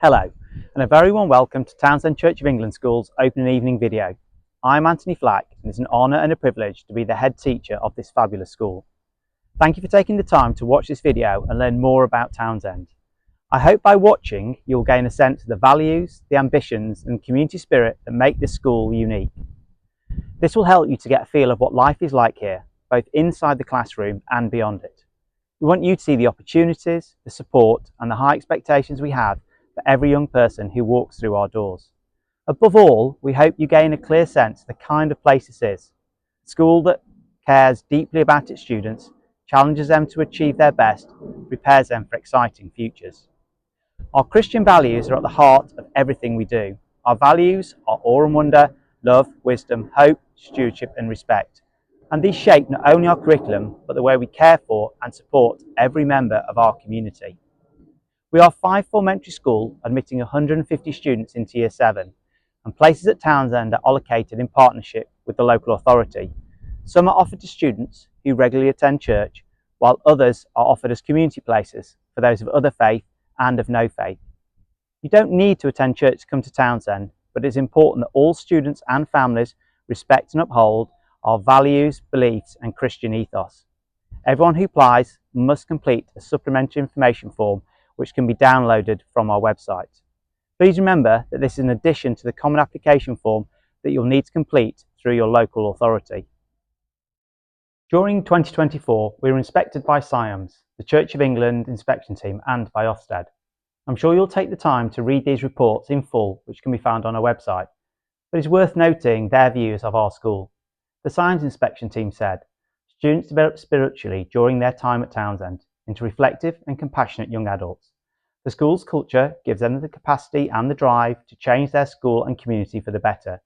Hello, and a very warm welcome to Townsend Church of England School's opening evening video. I'm Anthony Flack, and it's an honour and a privilege to be the head teacher of this fabulous school. Thank you for taking the time to watch this video and learn more about Townsend. I hope by watching you'll gain a sense of the values, the ambitions and community spirit that make this school unique. This will help you to get a feel of what life is like here, both inside the classroom and beyond it. We want you to see the opportunities, the support and the high expectations we have for every young person who walks through our doors. Above all, we hope you gain a clear sense of the kind of place this is. A school that cares deeply about its students, challenges them to achieve their best, prepares them for exciting futures. Our Christian values are at the heart of everything we do. Our values are awe and wonder, love, wisdom, hope, stewardship and respect. And these shape not only our curriculum, but the way we care for and support every member of our community. We are 5 elementary school, admitting 150 students into Year 7, and places at Townsend are allocated in partnership with the local authority. Some are offered to students who regularly attend church, while others are offered as community places for those of other faith and of no faith. You don't need to attend church to come to Townsend, but it's important that all students and families respect and uphold our values, beliefs and Christian ethos. Everyone who applies must complete a supplementary information form which can be downloaded from our website. Please remember that this is in addition to the common application form that you'll need to complete through your local authority. During 2024, we were inspected by SIAMS, the Church of England inspection team, and by Ofsted. I'm sure you'll take the time to read these reports in full, which can be found on our website, but it's worth noting their views of our school. The SIAMS inspection team said, students develop spiritually during their time at Townsend into reflective and compassionate young adults. The school's culture gives them the capacity and the drive to change their school and community for the better,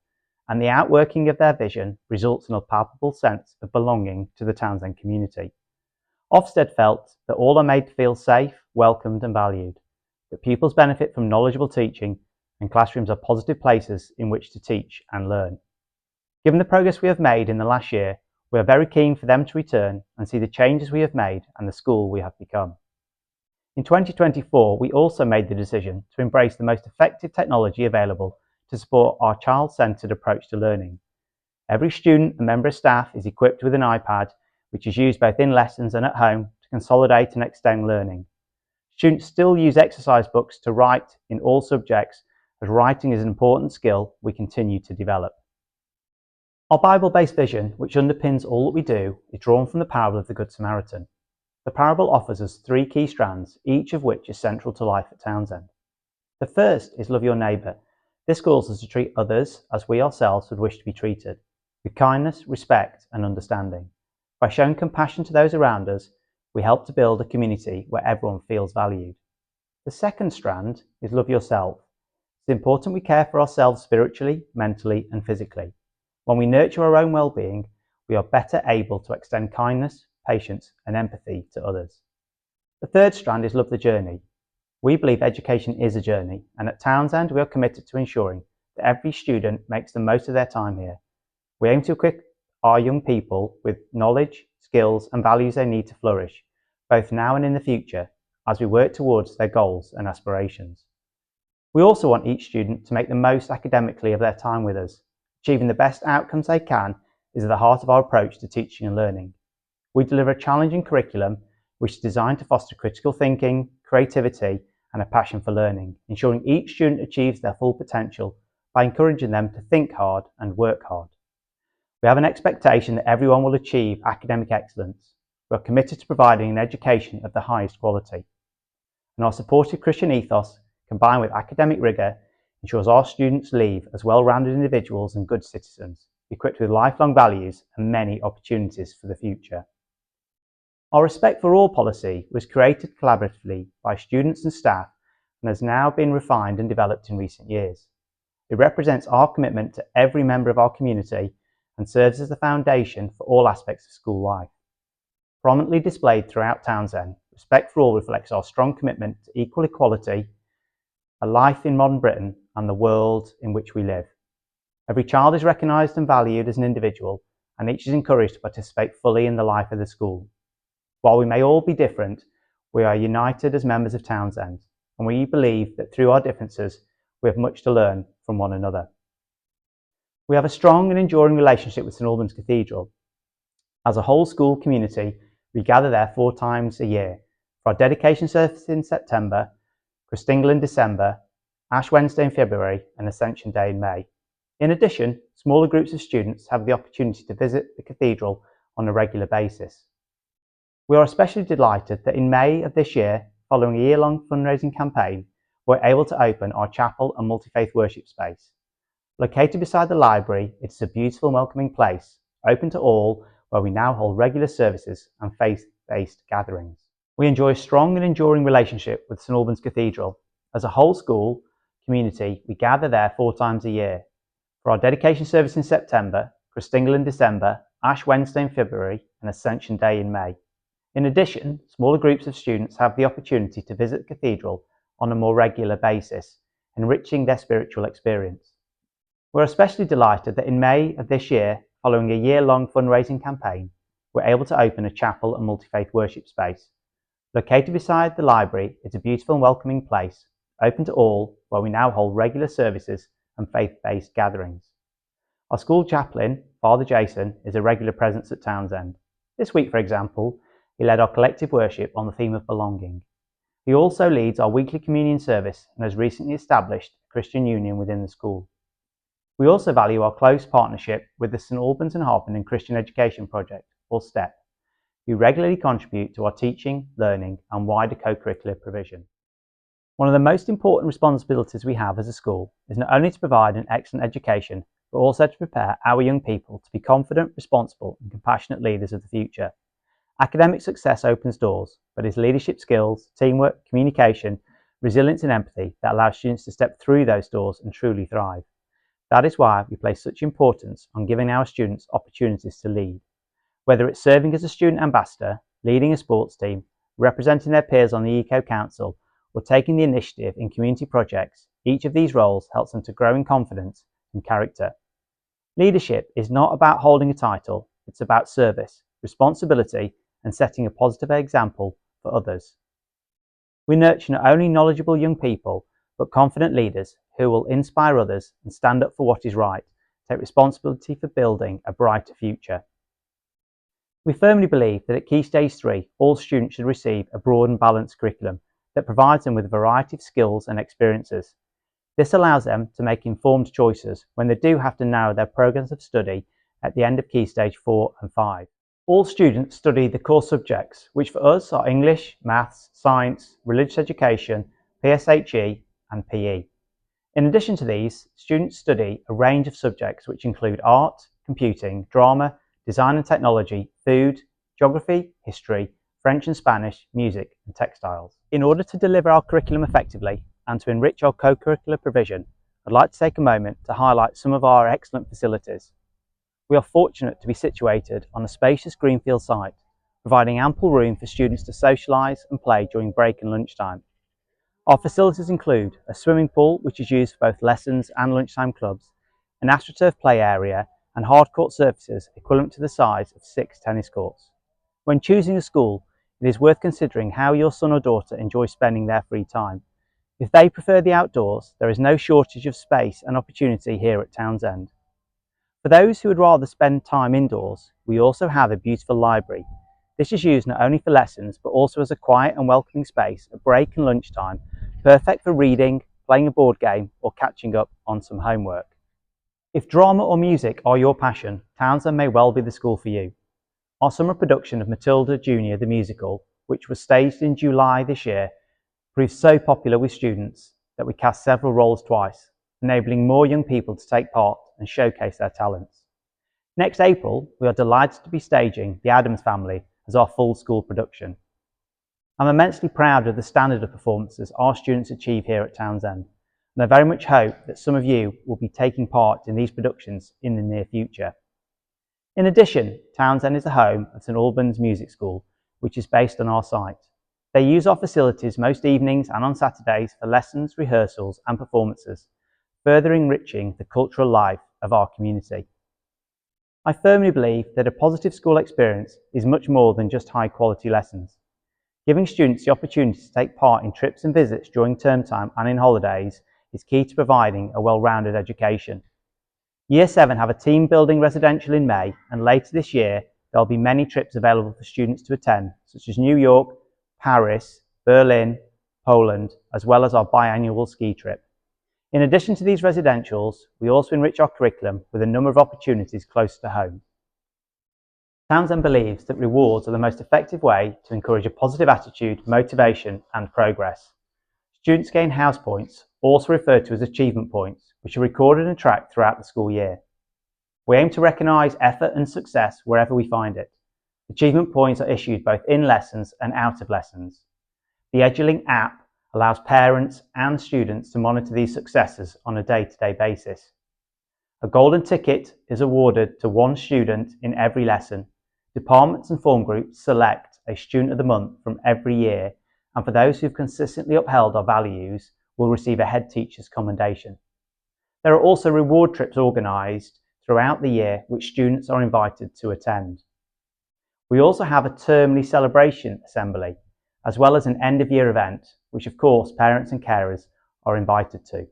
and the outworking of their vision results in a palpable sense of belonging to the Townsend community. Ofsted felt that all are made to feel safe, welcomed and valued, that pupils benefit from knowledgeable teaching and classrooms are positive places in which to teach and learn. Given the progress we have made in the last year, we are very keen for them to return and see the changes we have made and the school we have become. In 2024, we also made the decision to embrace the most effective technology available to support our child-centred approach to learning. Every student and member of staff is equipped with an iPad, which is used both in lessons and at home to consolidate and extend learning. Students still use exercise books to write in all subjects, as writing is an important skill we continue to develop. Our Bible-based vision, which underpins all that we do, is drawn from the parable of the Good Samaritan. The parable offers us 3 key strands, each of which is central to life at Townsend. The first is love your neighbour. This calls us to treat others as we ourselves would wish to be treated, with kindness, respect and understanding. By showing compassion to those around us, we help to build a community where everyone feels valued. The second strand is love yourself. It's important we care for ourselves spiritually, mentally and physically. When we nurture our own well-being, we are better able to extend kindness, patience and empathy to others. The third strand is love the journey. We believe education is a journey, and at Townsend we are committed to ensuring that every student makes the most of their time here. We aim to equip our young people with knowledge, skills and values they need to flourish, both now and in the future, as we work towards their goals and aspirations. We also want each student to make the most academically of their time with us. Achieving the best outcomes they can is at the heart of our approach to teaching and learning. We deliver a challenging curriculum which is designed to foster critical thinking, creativity and a passion for learning, ensuring each student achieves their full potential by encouraging them to think hard and work hard. We have an expectation that everyone will achieve academic excellence. We are committed to providing an education of the highest quality. And our supportive Christian ethos, combined with academic rigour, ensures our students leave as well-rounded individuals and good citizens, equipped with lifelong values and many opportunities for the future. Our Respect for All policy was created collaboratively by students and staff and has now been refined and developed in recent years. It represents our commitment to every member of our community and serves as the foundation for all aspects of school life. Prominently displayed throughout Townsend, Respect for All reflects our strong commitment to equal equality, a life in modern Britain and the world in which we live. Every child is recognised and valued as an individual, and each is encouraged to participate fully in the life of the school. While we may all be different, we are united as members of Townsend, and we believe that through our differences, we have much to learn from one another. We have a strong and enduring relationship with St Albans Cathedral. As a whole school community, we gather there 4 times a year for our dedication service in September, Christingle in December, Ash Wednesday in February, and Ascension Day in May. In addition, smaller groups of students have the opportunity to visit the cathedral on a regular basis. We are especially delighted that in May of this year, following a year-long fundraising campaign, we're able to open our chapel and multi-faith worship space. Located beside the library, it is a beautiful and welcoming place, open to all, where we now hold regular services and faith-based gatherings. We enjoy a strong and enduring relationship with St Albans Cathedral. As a whole school community, we gather there 4 times a year for our dedication service in September, Christingle in December, Ash Wednesday in February, and Ascension Day in May. In addition, smaller groups of students have the opportunity to visit the cathedral on a more regular basis, enriching their spiritual experience. We're especially delighted that in May of this year, following a year-long fundraising campaign, we're able to open a chapel and multi-faith worship space. Located beside the library, it's a beautiful and welcoming place, open to all, where we now hold regular services and faith-based gatherings. Our school chaplain, Father Jason, is a regular presence at Townsend. This week, for example, he led our collective worship on the theme of belonging. He also leads our weekly communion service and has recently established a Christian union within the school. We also value our close partnership with the St Albans and Harpenden Christian Education Project, or STEP, who regularly contribute to our teaching, learning and wider co-curricular provision. One of the most important responsibilities we have as a school is not only to provide an excellent education, but also to prepare our young people to be confident, responsible and compassionate leaders of the future. Academic success opens doors, but it's leadership skills, teamwork, communication, resilience and empathy that allow students to step through those doors and truly thrive. That is why we place such importance on giving our students opportunities to lead. Whether it's serving as a student ambassador, leading a sports team, representing their peers on the Eco Council, or taking the initiative in community projects, each of these roles helps them to grow in confidence and character. Leadership is not about holding a title, it's about service, responsibility, and setting a positive example for others. We nurture not only knowledgeable young people, but confident leaders who will inspire others and stand up for what is right, take responsibility for building a brighter future. We firmly believe that at Key Stage 3, all students should receive a broad and balanced curriculum that provides them with a variety of skills and experiences. This allows them to make informed choices when they do have to narrow their programs of study at the end of Key Stage 4 and 5. All students study the core subjects, which for us are English, Maths, Science, Religious Education, PSHE and PE. In addition to these, students study a range of subjects which include art, computing, drama, design and technology, food, geography, history, French and Spanish, music and textiles. In order to deliver our curriculum effectively and to enrich our co-curricular provision, I'd like to take a moment to highlight some of our excellent facilities. We are fortunate to be situated on a spacious greenfield site, providing ample room for students to socialise and play during break and lunchtime. Our facilities include a swimming pool, which is used for both lessons and lunchtime clubs, an AstroTurf play area, and hard court surfaces equivalent to the size of 6 tennis courts. When choosing a school, it is worth considering how your son or daughter enjoys spending their free time. If they prefer the outdoors, there is no shortage of space and opportunity here at Townsend. For those who would rather spend time indoors, we also have a beautiful library. This is used not only for lessons, but also as a quiet and welcoming space at break and lunchtime, perfect for reading, playing a board game, or catching up on some homework. If drama or music are your passion, Townsend may well be the school for you. Our summer production of Matilda Junior the Musical, which was staged in July this year, proved so popular with students that we cast several roles twice, enabling more young people to take part and showcase their talents. Next April, we are delighted to be staging The Addams Family as our full school production. I'm immensely proud of the standard of performances our students achieve here at Townsend, and I very much hope that some of you will be taking part in these productions in the near future. In addition, Townsend is the home of St Albans Music School, which is based on our site. They use our facilities most evenings and on Saturdays for lessons, rehearsals and performances, further enriching the cultural life of our community. I firmly believe that a positive school experience is much more than just high quality lessons. Giving students the opportunity to take part in trips and visits during term time and in holidays is key to providing a well-rounded education. Year 7 have a team building residential in May, and later this year there will be many trips available for students to attend, such as New York, Paris, Berlin, Poland, as well as our biannual ski trip. In addition to these residentials, we also enrich our curriculum with a number of opportunities close to home. Townsend believes that rewards are the most effective way to encourage a positive attitude, motivation and progress. Students gain house points, also referred to as achievement points, which are recorded and tracked throughout the school year. We aim to recognise effort and success wherever we find it. Achievement points are issued both in lessons and out of lessons. The EduLink app allows parents and students to monitor these successes on a day-to-day basis. A golden ticket is awarded to one student in every lesson. Departments and form groups select a Student of the Month from every year, and for those who've consistently upheld our values will receive a Headteacher's commendation. There are also reward trips organised throughout the year which students are invited to attend. We also have a termly celebration assembly, as well as an end-of-year event, which of course parents and carers are invited to.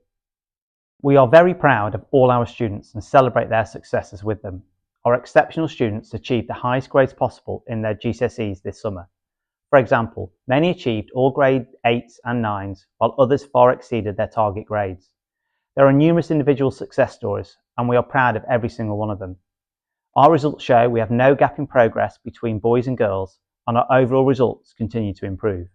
We are very proud of all our students and celebrate their successes with them. Our exceptional students achieved the highest grades possible in their GCSEs this summer. For example, many achieved all grade 8s and 9s, while others far exceeded their target grades. There are numerous individual success stories, and we are proud of every single one of them. Our results show we have no gap in progress between boys and girls, and our overall results continue to improve.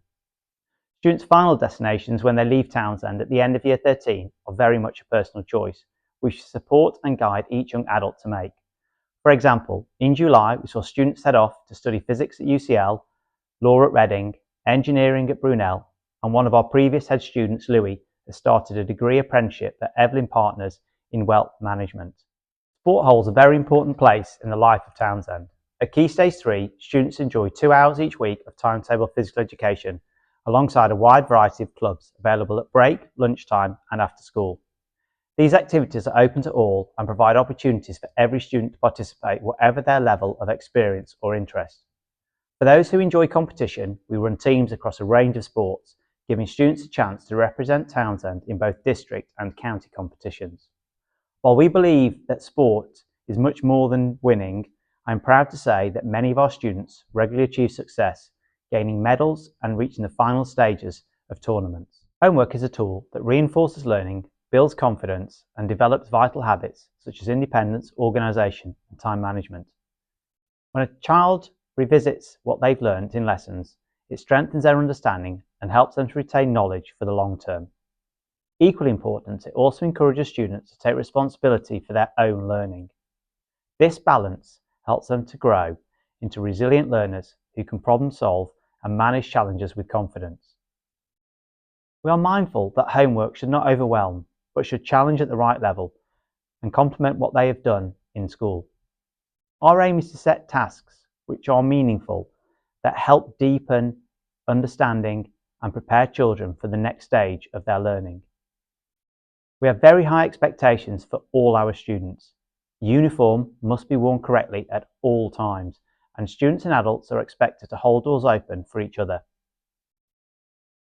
Students' final destinations when they leave Townsend at the end of Year 13 are very much a personal choice, which we support and guide each young adult to make. For example, in July we saw students head off to study physics at UCL, law at Reading, engineering at Brunel, and one of our previous head students, Louis, has started a degree apprenticeship at Evelyn Partners in wealth management. Sport holds a very important place in the life of Townsend. At Key Stage 3, students enjoy 2 hours each week of timetable physical education, alongside a wide variety of clubs available at break, lunchtime and after school. These activities are open to all and provide opportunities for every student to participate, whatever their level of experience or interest. For those who enjoy competition, we run teams across a range of sports, giving students a chance to represent Townsend in both district and county competitions. While we believe that sport is much more than winning, I am proud to say that many of our students regularly achieve success, gaining medals and reaching the final stages of tournaments. Homework is a tool that reinforces learning, builds confidence and develops vital habits such as independence, organisation and time management. When a child revisits what they've learned in lessons, it strengthens their understanding and helps them to retain knowledge for the long term. Equally important, it also encourages students to take responsibility for their own learning. This balance helps them to grow into resilient learners who can problem solve and manage challenges with confidence. We are mindful that homework should not overwhelm, but should challenge at the right level and complement what they have done in school. Our aim is to set tasks which are meaningful, that help deepen understanding and prepare children for the next stage of their learning. We have very high expectations for all our students. Uniform must be worn correctly at all times, and students and adults are expected to hold doors open for each other.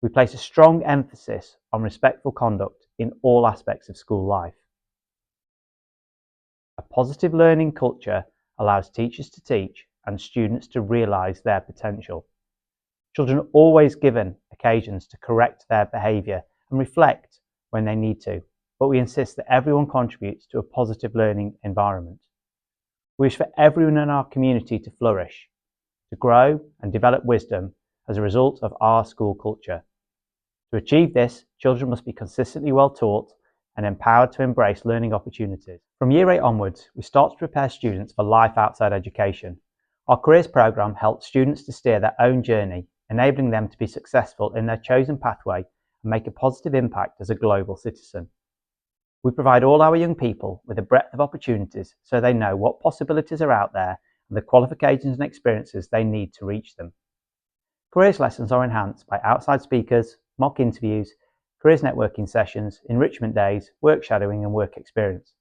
We place a strong emphasis on respectful conduct in all aspects of school life. A positive learning culture allows teachers to teach and students to realise their potential. Children are always given occasions to correct their behaviour and reflect when they need to, but we insist that everyone contributes to a positive learning environment. We wish for everyone in our community to flourish, to grow and develop wisdom as a result of our school culture. To achieve this, children must be consistently well taught and empowered to embrace learning opportunities. From Year 8 onwards, we start to prepare students for life outside education. Our careers programme helps students to steer their own journey, enabling them to be successful in their chosen pathway and make a positive impact as a global citizen. We provide all our young people with a breadth of opportunities so they know what possibilities are out there and the qualifications and experiences they need to reach them. Careers lessons are enhanced by outside speakers, mock interviews, careers networking sessions, enrichment days, work shadowing and work experience.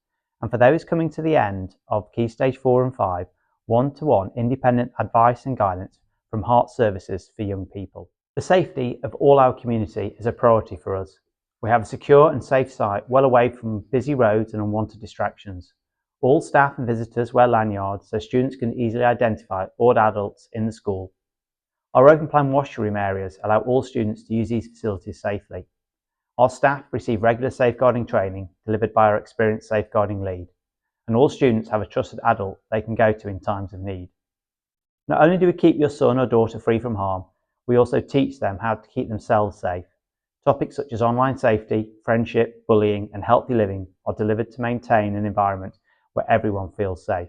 And for those coming to the end of Key Stage 4 and 5, one-to-one independent advice and guidance from Heart Services for young people. The safety of all our community is a priority for us. We have a secure and safe site well away from busy roads and unwanted distractions. All staff and visitors wear lanyards so students can easily identify all adults in the school. Our open plan washroom areas allow all students to use these facilities safely. Our staff receive regular safeguarding training delivered by our experienced safeguarding lead, and all students have a trusted adult they can go to in times of need. Not only do we keep your son or daughter free from harm, we also teach them how to keep themselves safe. Topics such as online safety, friendship, bullying, and healthy living are delivered to maintain an environment where everyone feels safe.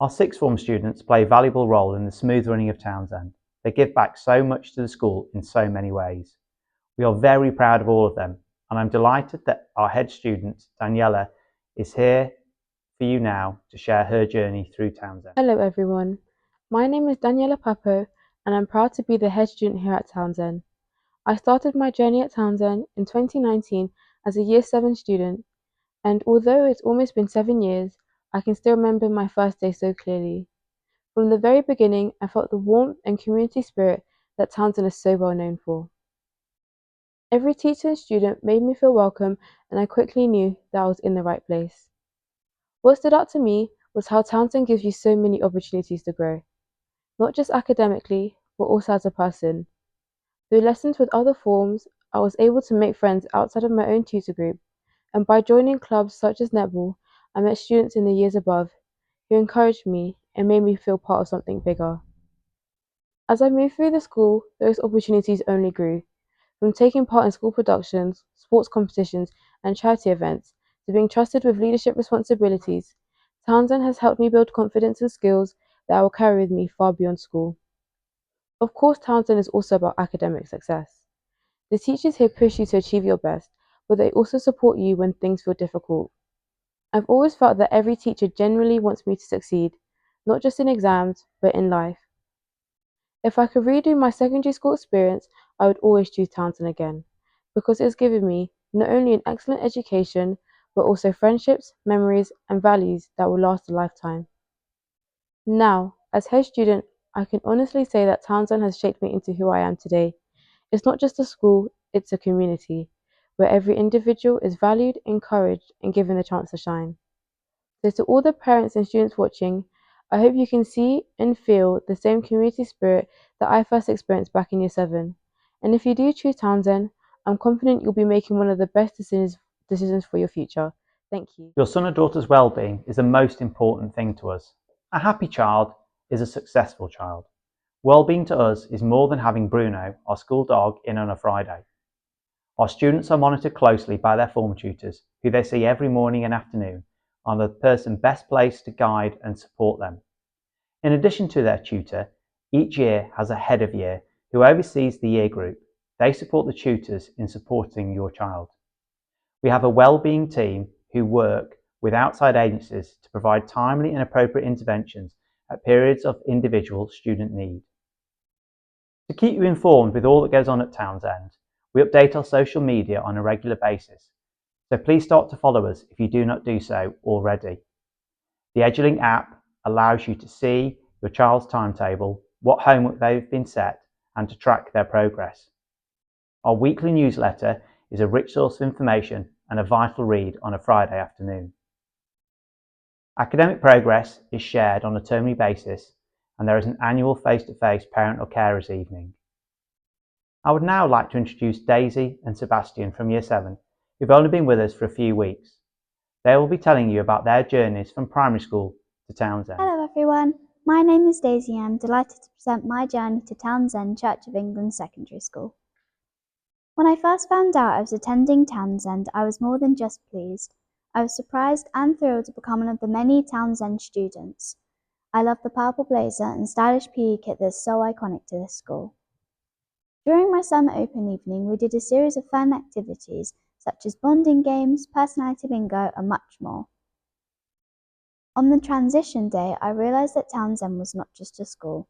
Our sixth form students play a valuable role in the smooth running of Townsend. They give back so much to the school in so many ways. We are very proud of all of them, and I'm delighted that our head student, Daniela, is here for you now to share her journey through Townsend. Hello everyone, my name is Daniela Papo and I'm proud to be the head student here at Townsend. I started my journey at Townsend in 2019 as a Year 7 student, and although it's almost been 7 years, I can still remember my first day so clearly. From the very beginning, I felt the warmth and community spirit that Townsend is so well known for. Every teacher and student made me feel welcome, and I quickly knew that I was in the right place. What stood out to me was how Townsend gives you so many opportunities to grow, not just academically, but also as a person. Through lessons with other forms, I was able to make friends outside of my own tutor group, and by joining clubs such as netball, I met students in the years above who encouraged me and made me feel part of something bigger. As I moved through the school, those opportunities only grew. From taking part in school productions, sports competitions, and charity events, to being trusted with leadership responsibilities, Townsend has helped me build confidence and skills that I will carry with me far beyond school. Of course, Townsend is also about academic success. The teachers here push you to achieve your best, but they also support you when things feel difficult. I've always felt that every teacher genuinely wants me to succeed, not just in exams, but in life. If I could redo my secondary school experience, I would always choose Townsend again, because it has given me not only an excellent education, but also friendships, memories, and values that will last a lifetime. Now, as head student, I can honestly say that Townsend has shaped me into who I am today. It's not just a school, it's a community, where every individual is valued, encouraged, and given the chance to shine. So, to all the parents and students watching, I hope you can see and feel the same community spirit that I first experienced back in Year 7. And if you do choose Townsend, I'm confident you'll be making one of the best decisions for your future. Thank you. Your son or daughter's well-being is the most important thing to us. A happy child is a successful child. Well-being to us is more than having Bruno, our school dog, in on a Friday. Our students are monitored closely by their form tutors, who they see every morning and afternoon, are the person best placed to guide and support them. In addition to their tutor, each year has a head of year who oversees the year group. They support the tutors in supporting your child. We have a well-being team who work with outside agencies to provide timely and appropriate interventions at periods of individual student need. To keep you informed with all that goes on at Townsend, we update our social media on a regular basis, so please start to follow us if you do not do so already. The EduLink app allows you to see your child's timetable, what homework they've been set, and to track their progress. Our weekly newsletter is a rich source of information and a vital read on a Friday afternoon. Academic progress is shared on a termly basis, and there is an annual face-to-face parent or carers evening. I would now like to introduce Daisy and Sebastian from Year 7, who've only been with us for a few weeks. They will be telling you about their journeys from primary school to Townsend. Hello everyone, my name is Daisy and I'm delighted to present my journey to Townsend Church of England Secondary School. When I first found out I was attending Townsend, I was more than just pleased. I was surprised and thrilled to become one of the many Townsend students. I love the purple blazer and stylish PE kit that's so iconic to this school. During my summer open evening, we did a series of fun activities such as bonding games, personality bingo and much more. On the transition day, I realised that Townsend was not just a school.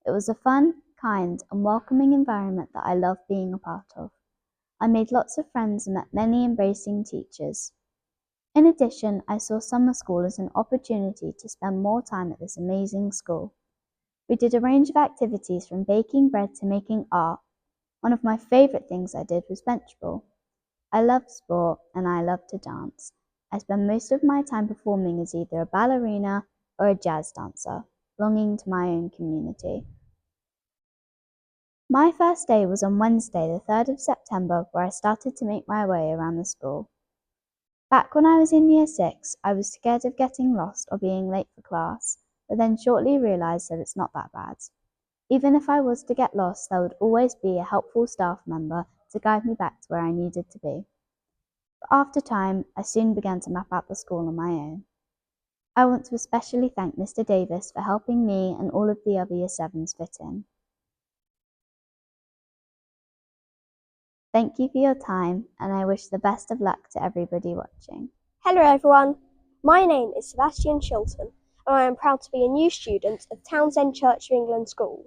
It was a fun, kind and welcoming environment that I loved being a part of. I made lots of friends and met many embracing teachers. In addition, I saw summer school as an opportunity to spend more time at this amazing school. We did a range of activities from baking bread to making art. One of my favourite things I did was benchball. I love sport and I love to dance. I spend most of my time performing as either a ballerina or a jazz dancer, belonging to my own community. My first day was on Wednesday, the 3rd of September, where I started to make my way around the school. Back when I was in year 6, I was scared of getting lost or being late for class, but then shortly realised that it's not that bad. Even if I was to get lost, there would always be a helpful staff member to guide me back to where I needed to be. But after time, I soon began to map out the school on my own. I want to especially thank Mr. Davis for helping me and all of the other Year 7s fit in. Thank you for your time, and I wish the best of luck to everybody watching. Hello everyone, my name is Sebastian Chilton and I am proud to be a new student of Townsend Church of England School.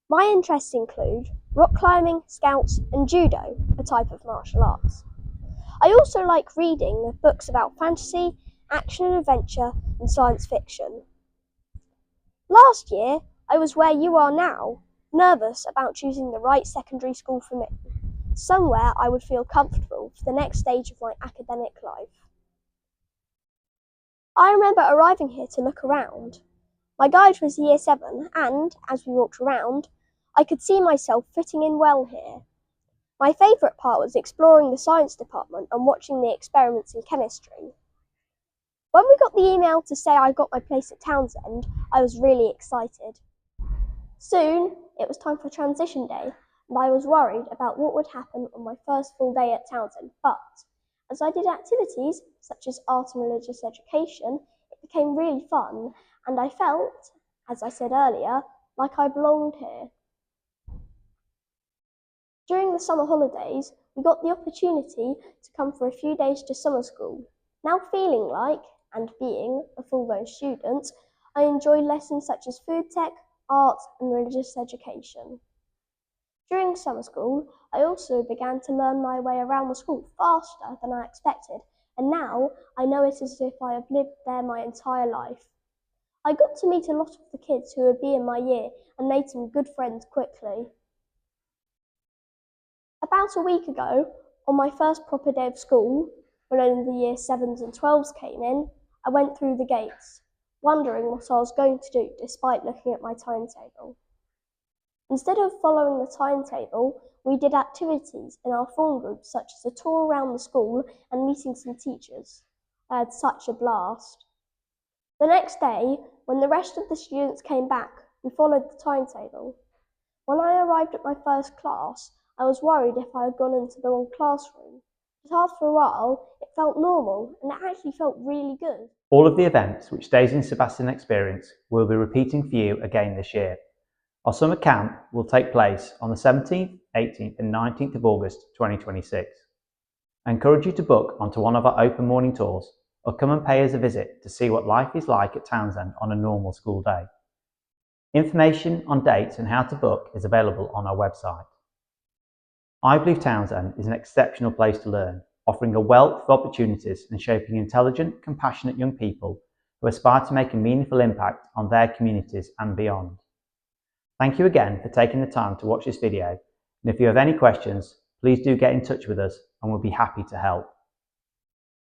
My interests include rock climbing, scouts and judo, a type of martial arts. I also like reading books about fantasy, action and adventure and science fiction. Last year, I was where you are now, nervous about choosing the right secondary school for me, somewhere I would feel comfortable for the next stage of my academic life. I remember arriving here to look around. My guide was year 7 and, as we walked around, I could see myself fitting in well here. My favourite part was exploring the science department and watching the experiments in chemistry. When we got the email to say I got my place at Townsend, I was really excited. Soon, it was time for transition day, and I was worried about what would happen on my first full day at Townsend, but as I did activities such as art and religious education, it became really fun, and I felt, as I said earlier, like I belonged here. During the summer holidays, we got the opportunity to come for a few days to summer school. Now feeling like, and being, a full-blown student, I enjoy lessons such as food tech, art and religious education. During summer school, I also began to learn my way around the school faster than I expected, and now I know it as if I have lived there my entire life. I got to meet a lot of the kids who would be in my year and made some good friends quickly. About a week ago, on my first proper day of school, when only the year 7s and 12s came in, I went through the gates, wondering what I was going to do despite looking at my timetable. Instead of following the timetable, we did activities in our form group such as a tour around the school and meeting some teachers. I had such a blast. The next day, when the rest of the students came back, we followed the timetable. When I arrived at my first class, I was worried if I had gone into the wrong classroom. But after a while, it felt normal and it actually felt really good. All of the events which Daisy and Sebastian experienced will be repeating for you again this year. Our summer camp will take place on the 17th, 18th and 19th of August 2026. I encourage you to book onto one of our open morning tours or come and pay us a visit to see what life is like at Townsend on a normal school day. Information on dates and how to book is available on our website. I believe Townsend is an exceptional place to learn, offering a wealth of opportunities and shaping intelligent, compassionate young people who aspire to make a meaningful impact on their communities and beyond. Thank you again for taking the time to watch this video, and if you have any questions, please do get in touch with us and we'll be happy to help.